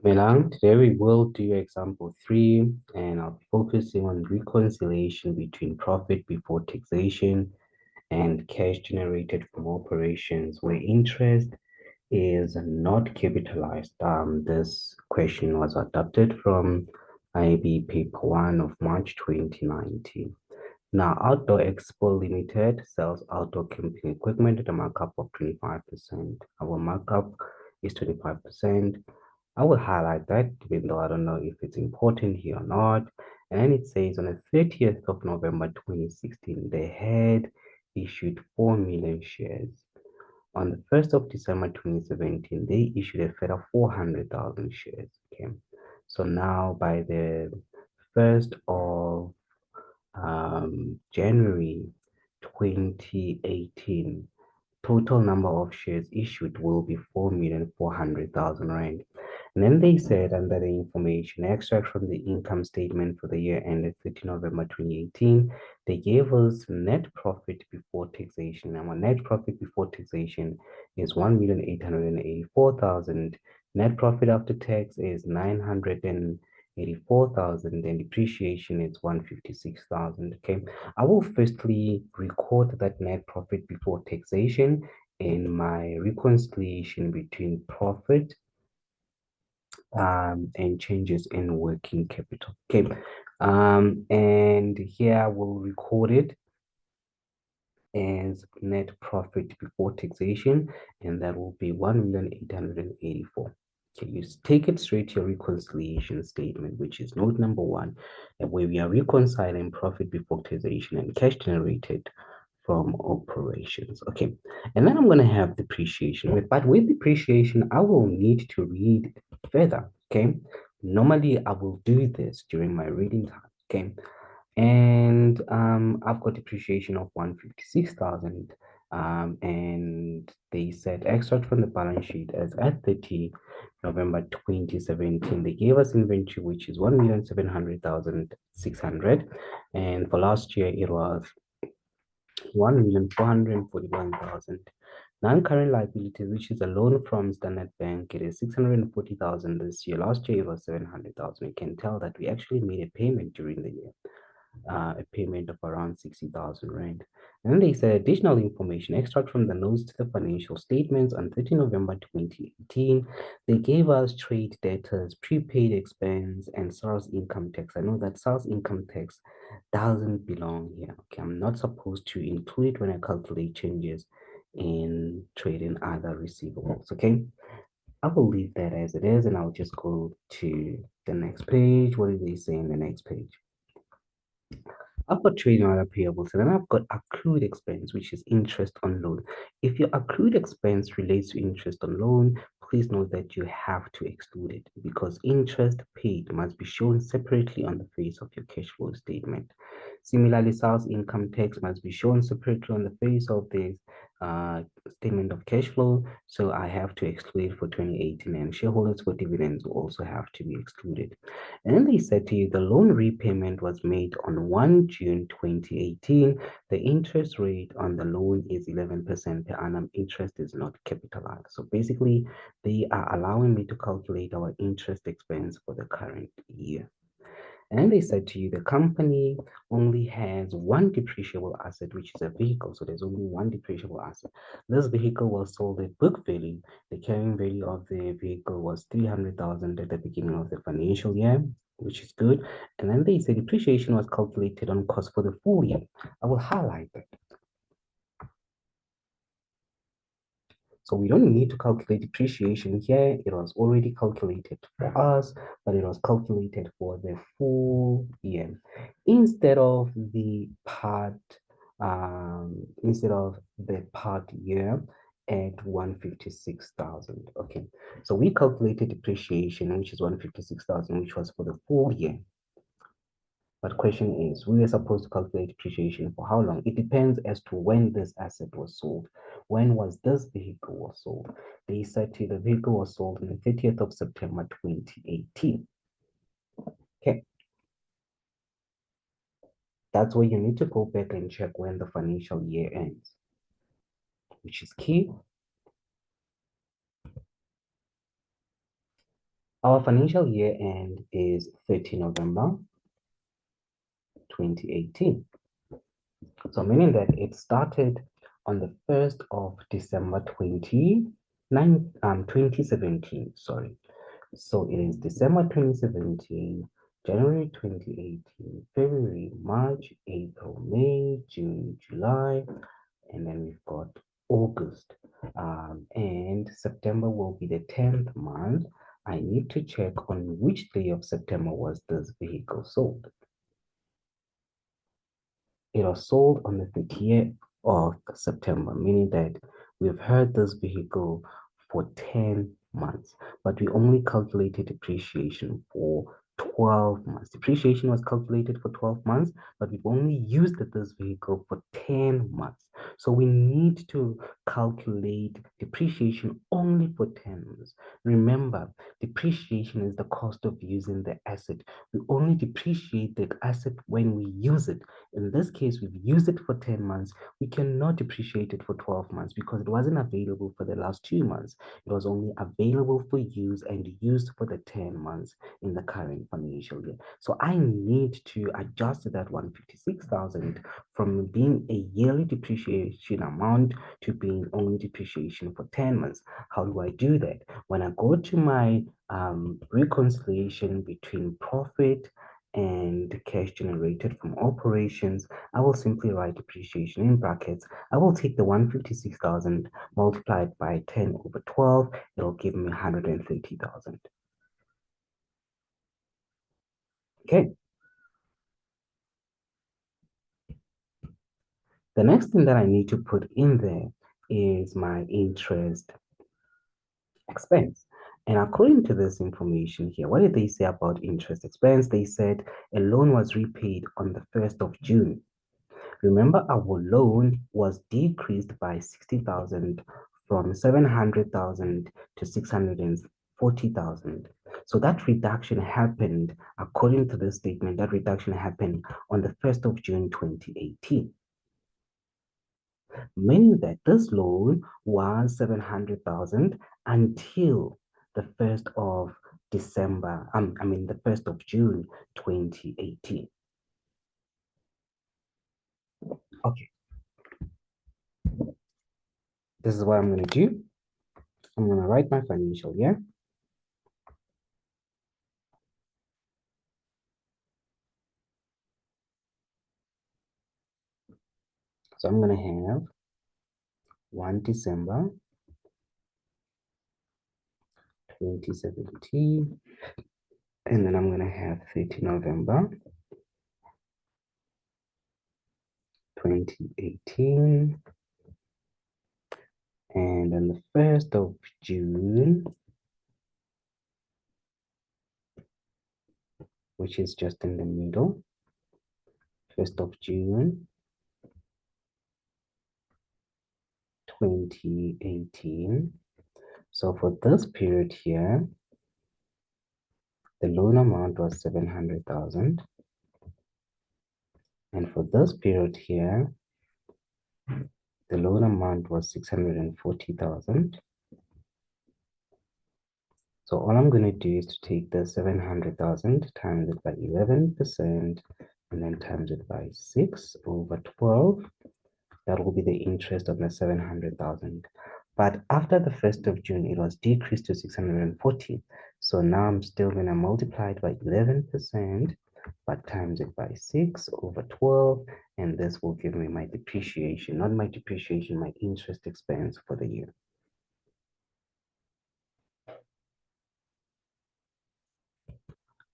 Milan, today we will do example 3, and I'll be focusing on reconciliation between profit before taxation and cash generated from operations where interest is not capitalized. This question was adopted from IB paper 1 of March 2019. Now, Outdoor Expo Limited sells outdoor camping equipment at a markup of 25%. Our markup is 25%. I will highlight that, even though I don't know if it's important here or not. And it says on the 30th of November 2016, they had issued 4 million shares. On the 1st of December 2017, they issued a further 400,000 shares. Okay. So now by the 1st of January 2018, total number of shares issued will be 4,400,000 rand. And then they said under the information extract from the income statement for the year ended 30 November 2018, they gave us net profit before taxation. Our net profit before taxation is 1,884,000. Net profit after tax is 984,000, and depreciation is 156,000. Okay. I will firstly record that net profit before taxation in my reconciliation between profit and changes in working capital. Okay. And here we'll record it as net profit before taxation, and that will be 1,884,000. Okay, you take it straight to your reconciliation statement, which is note number 1, where we are reconciling profit before taxation and cash generated from operations. Okay, and then I'm going to have depreciation. But with depreciation, I will need to read further. Okay, normally I will do this during my reading time. Okay, and I've got depreciation of 156,000. And they said extract from the balance sheet as at 30 November 2017. They gave us inventory, which is 1,700,600. And for last year, it was 1,441,000. Non-current liabilities, which is a loan from Standard Bank, it is 640,000 this year. Last year, it was 700,000. You can tell that we actually made a payment during the year. A payment of around 60,000 rand. And then they said additional information extract from the notes to the financial statements on 30 November 2018. They gave us trade debtors, prepaid expense, and sales income tax. I know that sales income tax doesn't belong here. Okay, I'm not supposed to include it when I calculate changes in trade and other receivables. Okay, I will leave that as it is, and I'll just go to the next page. What do they say in the next page? I've got trade and other payables, and then I've got accrued expense, which is interest on loan. If your accrued expense relates to interest on loan, please note that you have to exclude it because interest paid must be shown separately on the face of your cash flow statement. Similarly, sales income tax must be shown separately on the face of the statement of cash flow. So I have to exclude it for 2018, and shareholders for dividends will also have to be excluded. And then they said to you the loan repayment was made on 1 June 2018. The interest rate on the loan is 11% per annum. Interest is not capitalized. So basically, they are allowing me to calculate our interest expense for the current year. And they said to you the company only has one depreciable asset, which is a vehicle. So there's only one depreciable asset. This vehicle was sold at book value. The carrying value of the vehicle was 300,000 at the beginning of the financial year, which is good. And then they say depreciation was calculated on cost for the full year. I will highlight that. So we don't need to calculate depreciation here. It was already calculated for us, but it was calculated for the full year. Instead of the part year at 156,000. Okay, so we calculated depreciation, which is 156,000, which was for the full year. But question is, we are supposed to calculate depreciation for how long? It depends as to when this asset was sold. When was this vehicle was sold? They said to you the vehicle was sold on the 30th of September 2018. Okay. That's where you need to go back and check when the financial year ends, which is key. Our financial year end is 30 November 2018. So meaning that it started on the 1st of December 2017, sorry. So it is December 2017, January 2018, February, March, April, May, June, July, and then we've got August. And September will be the 10th month. I need to check on which day of September was this vehicle sold. It was sold on the 30th of September, meaning that we've had this vehicle for 10 months, but we only calculated depreciation for 12 months. Depreciation was calculated for 12 months, but we've only used this vehicle for 10 months. So we need to calculate depreciation only for 10 months. Remember, depreciation is the cost of using the asset. We only depreciate the asset when we use it. In this case, we've used it for 10 months. We cannot depreciate it for 12 months because it wasn't available for the last 2 months. It was only available for use and used for the 10 months in the current financial year. So I need to adjust that 156,000 from being a yearly depreciation amount to being only depreciation for 10 months. How do I do that? When I go to my reconciliation between profit and cash generated from operations, I will simply write depreciation in brackets. I will take the 156,000 multiplied by 10 over 12. It'll give me 130,000. Okay. The next thing that I need to put in there is my interest expense. And according to this information here, what did they say about interest expense? They said a loan was repaid on the 1st of June. Remember, our loan was decreased by 60,000 from 700,000 to 640,000. So that reduction happened, according to this statement, that reduction happened on the 1st of June 2018. Meaning that this loan was 700,000 until the 1st of December, the 1st of June 2018. Okay, this is what I'm going to do. I'm going to write my financial year. So I'm going to have 1 December 2017, and then I'm going to have 30 November 2018, and then the 1st of June, which is just in the middle, 1st of June 2018. So for this period here, the loan amount was 700,000. And for this period here, the loan amount was 640,000. So all I'm going to do is to take the 700,000 times it by 11% and then times it by 6 over 12. That will be the interest of the 700,000. But after the 1st of June, it was decreased to 640. So now I'm still going to multiply it by 11%, but times it by 6 over 12. And this will give me my depreciation, not my depreciation, my interest expense for the year.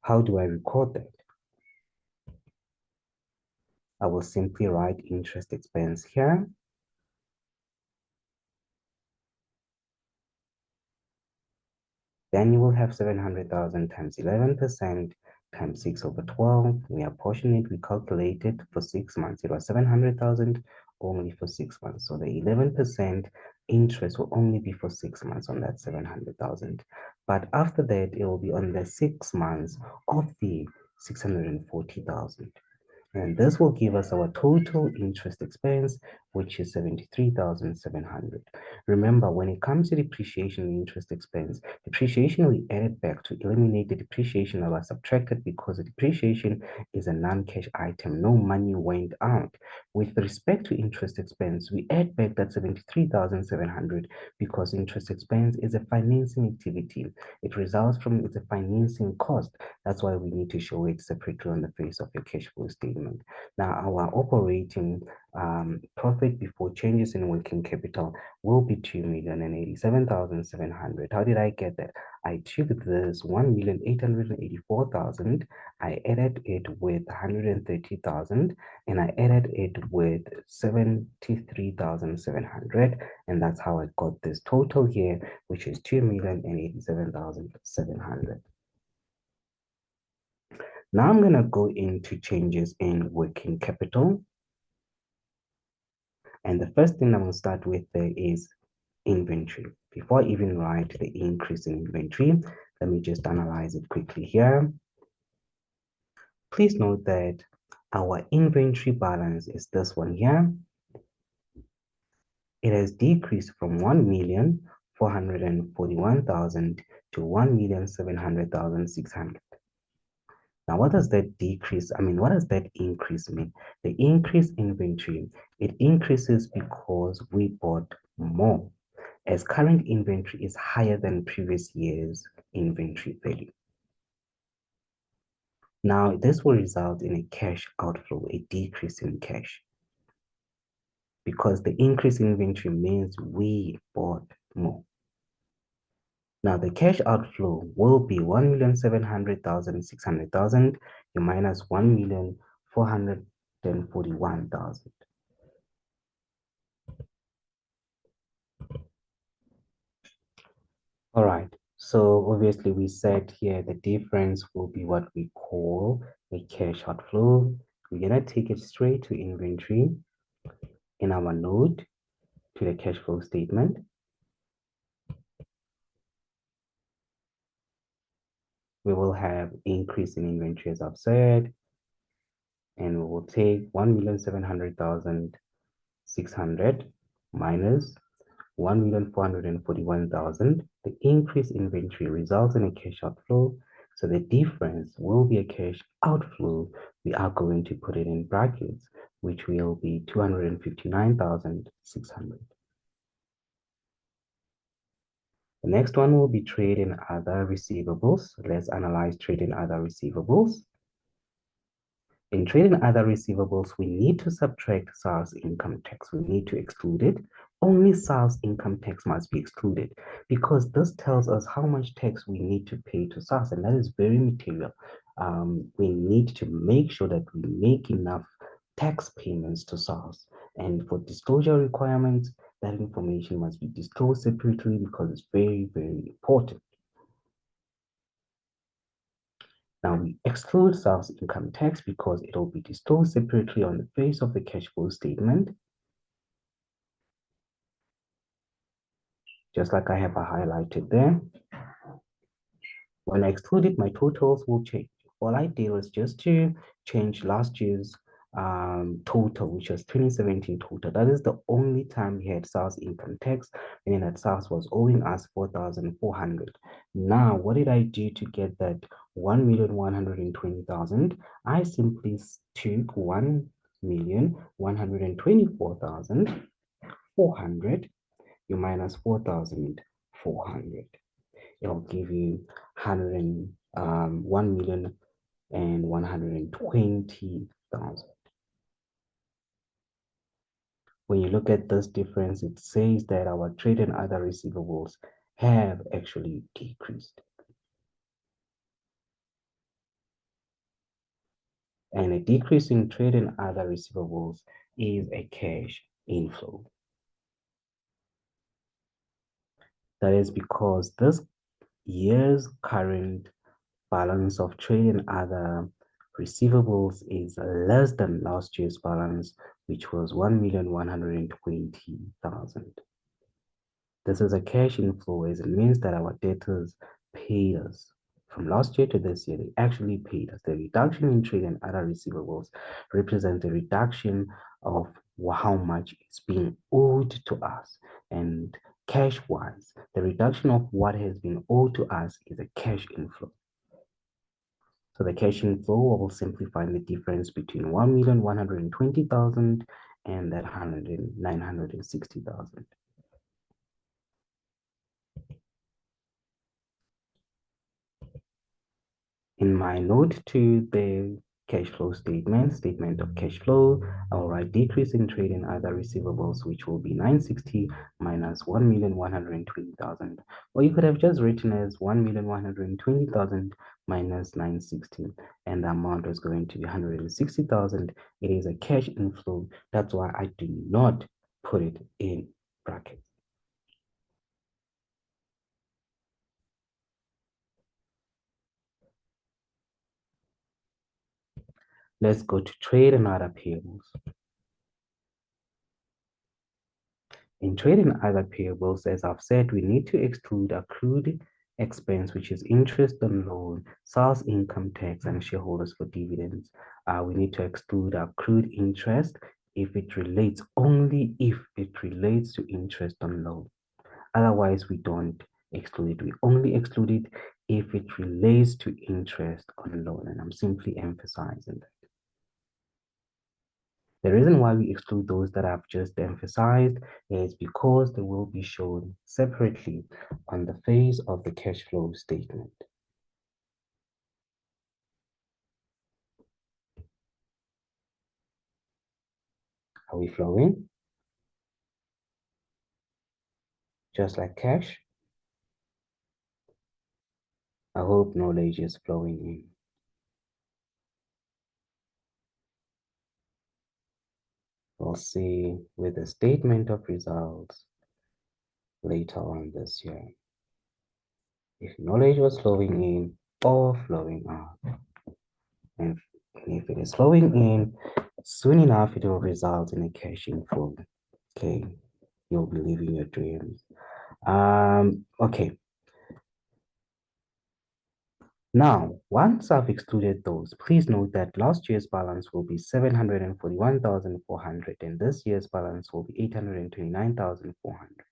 How do I record that? I will simply write interest expense here. Then you will have 700,000 times 11% times 6 over 12. We apportion it, we calculate it for 6 months. It was 700,000 only for 6 months. So the 11% interest will only be for 6 months on that 700,000. But after that, it will be on the 6 months of the 640,000. And this will give us our total interest expense, which is 73,700. Remember, when it comes to depreciation and interest expense, depreciation we added back to eliminate the depreciation that was subtracted because the depreciation is a non-cash item. No money went out. With respect to interest expense, we add back that 73,700 because interest expense is a financing activity. It results from it's a financing cost. That's why we need to show it separately on the face of your cash flow statement. Now, our operating profit before changes in working capital will be 2,087,700. How did I get that? I took this 1,884,000. I added it with 130,000 and I added it with 73,700. And that's how I got this total here, which is 2,087,700. Now I'm going to go into changes in working capital. And the first thing I'm going to start with there is inventory. Before I even write the increase in inventory, let me just analyze it quickly here. Please note that our inventory balance is this one here. It has decreased from 1,441,000 to 1,700,600. Now, what does that decrease? What does that increase mean? The increase in inventory, it increases because we bought more, as current inventory is higher than previous year's inventory value. Now, this will result in a cash outflow, a decrease in cash, because the increase in inventory means we bought more. Now, the cash outflow will be 1,700,600,000. You minus 1,441,000. All right. So obviously we said here the difference will be what we call a cash outflow. We're gonna take it straight to inventory in our note to the cash flow statement. We will have increase in inventory as I've said, and we will take 1,700,600 minus 1,441,000. The increase in inventory results in a cash outflow. So the difference will be a cash outflow. We are going to put it in brackets, which will be 259,600. The next one will be trade and other receivables. Let's analyze trade and other receivables. In trade and other receivables, we need to subtract sales income tax. We need to exclude it. Only sales income tax must be excluded because this tells us how much tax we need to pay to SARS, and that is very material. We need to make sure that we make enough tax payments to SARS. And for disclosure requirements, that information must be disclosed separately because it's very, very important. Now we exclude sales income tax because it will be disclosed separately on the face of the cash flow statement. Just like I have highlighted there. When I exclude it, my totals will change. All I did was just to change last year's total, which was 2017 total. That is the only time we had sales income tax, meaning that sales was owing us 4,400. Now, what did I do to get that 1,120,000? I simply took 1,124,400. You minus 4,400. It'll give you 1,120,000. When you look at this difference, it says that our trade and other receivables have actually decreased. And a decrease in trade and other receivables is a cash inflow. That is because this year's current balance of trade and other receivables is less than last year's balance, which was 1,120,000. This is a cash inflow, as it means that our debtors paid us. From last year to this year, they actually paid us. The reduction in trade and other receivables represents a reduction of how much is being owed to us. And cash wise, the reduction of what has been owed to us is a cash inflow. So the cash inflow will simply find the difference between 1,120,000 and that 960,000. In my note to the cash flow statement of cash flow, I'll write decrease in trade and other receivables, which will be 960 minus 1,120,000. Or you could have just written as 1,120,000 minus 960, and the amount is going to be 160,000. It is a cash inflow. That's why I do not put it in brackets. Let's go to trade and other payables. In trade and other payables, as I've said, we need to exclude accrued expense, which is interest on loan, sales income tax, and shareholders for dividends. We need to exclude accrued interest only if it relates to interest on loan. Otherwise, we don't exclude it. We only exclude it if it relates to interest on loan. And I'm simply emphasizing that. The reason why we exclude those that I've just emphasized is because they will be shown separately on the face of the cash flow statement. Are we flowing? Just like cash? I hope knowledge is flowing in. We'll see with the statement of results later on this year if knowledge was flowing in or flowing out. And if it is flowing in, soon enough it will result in a cash inflow. Okay, you'll be living your dreams. Okay. Now, once I've excluded those, please note that last year's balance will be 741,400 and this year's balance will be 829,400.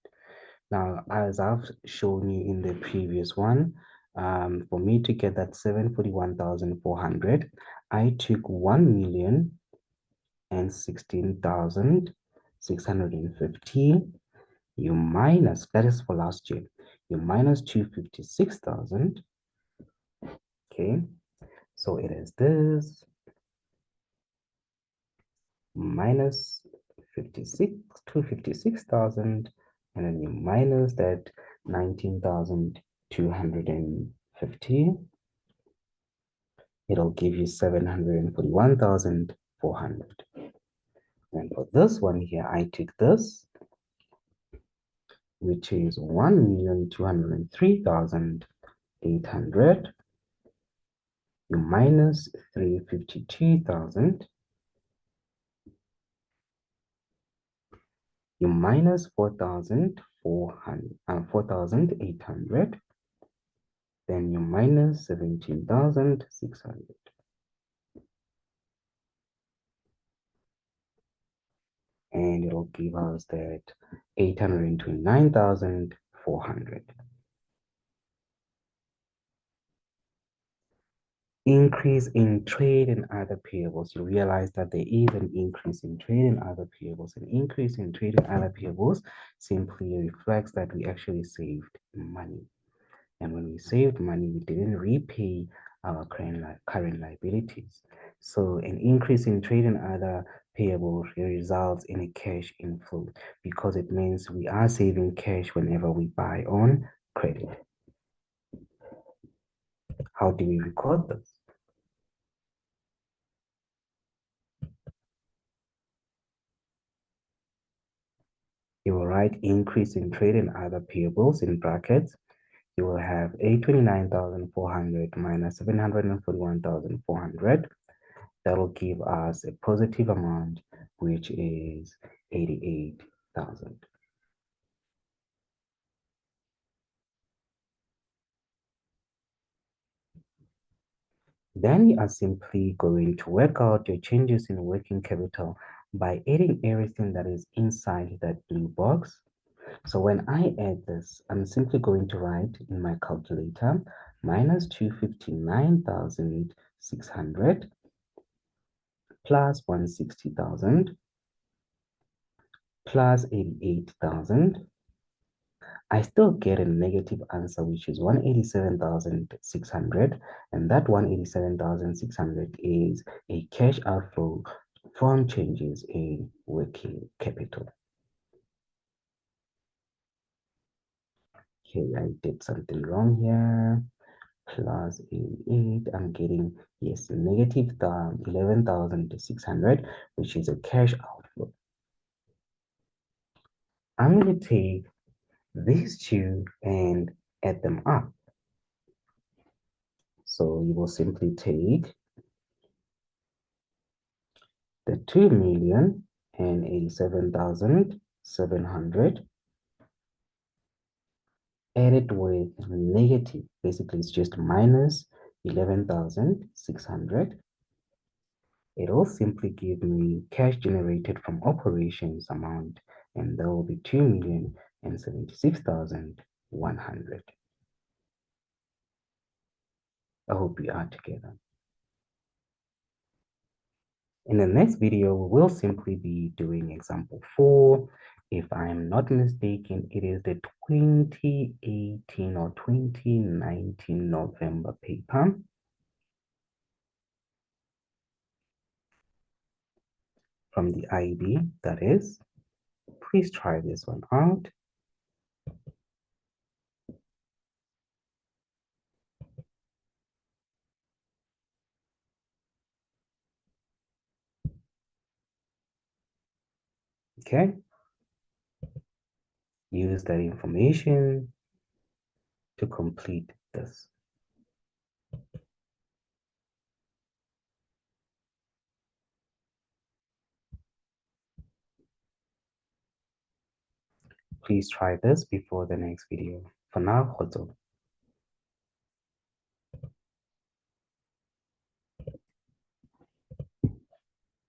Now, as I've shown you in the previous one, for me to get that 741,400, I took 1,016,615. You minus, that is for last year, you minus 256,000. Okay, so it is this minus 256,000, and then you minus that 19,250. It'll give you 741,400. And for this one here, I took this, which is 1,203,800. You minus 352,000. You minus 4,800. Then you minus 17,600. And it'll give us that 829,400. Increase in trade and other payables. You realize that there is an increase in trade and other payables. An increase in trade and other payables simply reflects that we actually saved money. And when we saved money, we didn't repay our current liabilities. So an increase in trade and other payables results in a cash inflow because it means we are saving cash whenever we buy on credit. How do we record this? You will write increase in trade and other payables in brackets. You will have 829,400 minus 741,400. That will give us a positive amount, which is 88,000. Then you are simply going to work out your changes in working capital by adding everything that is inside that blue box. So when I add this, I'm simply going to write in my calculator minus 259,600 plus 160,000 plus 88,000. I still get a negative answer, which is 187,600. And that 187,600 is a cash outflow from changes in working capital. Okay, I did something wrong here. Plus 88, I'm getting, yes, negative 11,600, which is a cash outflow. I'm going to take these two and add them up. So you will simply take the 2,087,700 added with negative, basically it's just minus 11,600. It'll simply give me cash generated from operations amount, and that will be 2,076,100. I hope we are together. In the next video, we will simply be doing example 4. If I'm not mistaken, it is the 2018 or 2019 November paper. From the IB, that is. Please try this one out. Okay. Use that information to complete this. Please try this before the next video. For now, khotso.